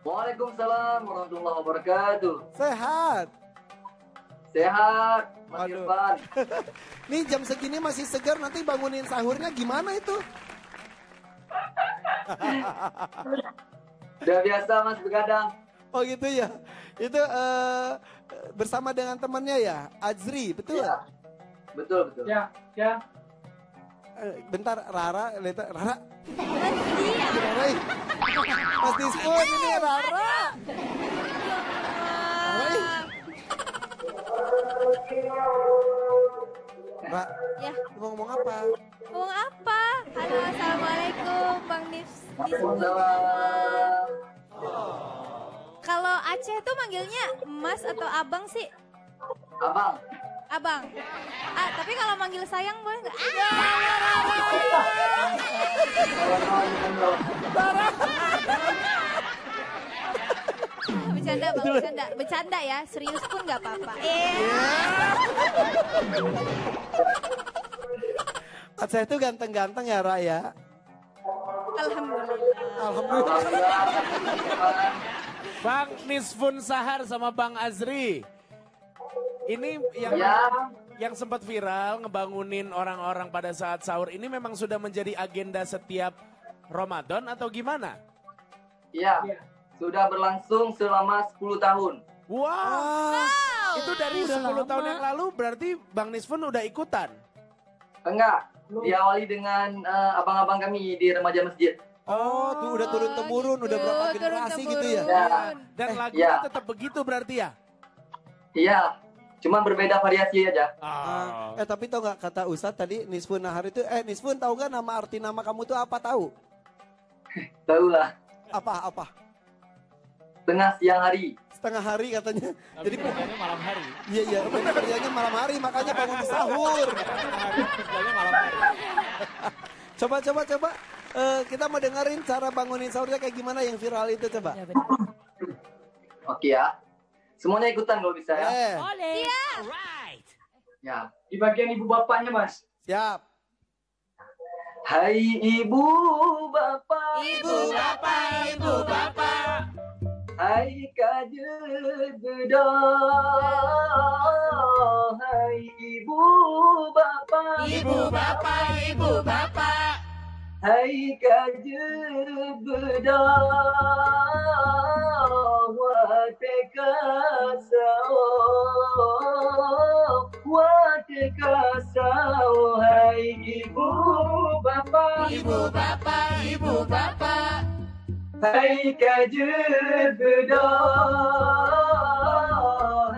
Waalaikumsalam warahmatullahi wabarakatuh. Sehat. Sehat, Mas Aduh. Irfan. Nih jam segini masih segar, nanti bangunin sahurnya gimana itu? Udah biasa Mas begadang. Oh gitu ya. Itu bersama dengan temannya ya, Azri, betul? Iya. Betul, betul. Ya, ya. Bentar, Rara. Rara, ih. Mas Dispun, ini Rara. Mbak, Ya, mau ngomong apa? ngomong apa? Halo, assalamualaikum, Bang Nifs. Waalaikumsalam. Kalau Aceh tuh manggilnya Mas atau Abang sih? Abang. Abang. Ah, tapi kalau manggil sayang boleh nggak? Bercanda, Bang, bercanda. Bercanda ya, serius pun nggak apa-apa. Aceh itu ganteng-ganteng ya, Ra ya? Alhamdulillah. Alhamdulillah. Bang Nisfun Sahar sama Bang Azri. Ini yang sempat viral ngebangunin orang-orang pada saat sahur ini memang sudah menjadi agenda setiap Ramadan atau gimana? Iya. Sudah berlangsung selama 10 tahun. Wow. Itu dari Udah 10 tahun lama. yang lalu berarti Bang Nisfun udah ikutan. Enggak. Diawali dengan abang-abang kami di remaja masjid. Oh, tuh udah turun-temurun, udah berapa generasi gitu ya? Ya. Dan lagunya ya. tetap begitu berarti ya? Iya. Cuma berbeda variasi aja. Tapi tau gak kata Ustadz tadi Nisfun Nahar itu, Nisfun tahu gak arti nama kamu tuh apa tahu? Tahu lah. Apa? Tengah siang hari. Setengah hari katanya. Jadi kerjanya malam hari. Iya, kerjanya malam hari makanya bangun sahur. Kerjanya malam hari. Coba. Kita mau dengerin cara bangunin sahurnya kayak gimana yang viral itu coba. Oke ya. Semuanya ikutan kalau bisa ya. Siap. Ya. Di bagian ibu bapaknya, Mas. Siap. Hai ibu bapak. Ibu bapak, ibu bapak. Hai kajet beda. Hai ibu bapak. Ibu bapak, ibu bapak. Hai kajet beda. Wateka sao. Hai ibu bapak. Ibu bapak, ibu bapak. Hai kajet beda.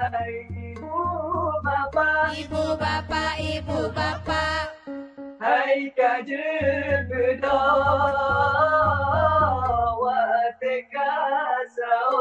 Hai ibu bapak. Ibu bapak, ibu bapak. Hai kajet beda. Wateka sao.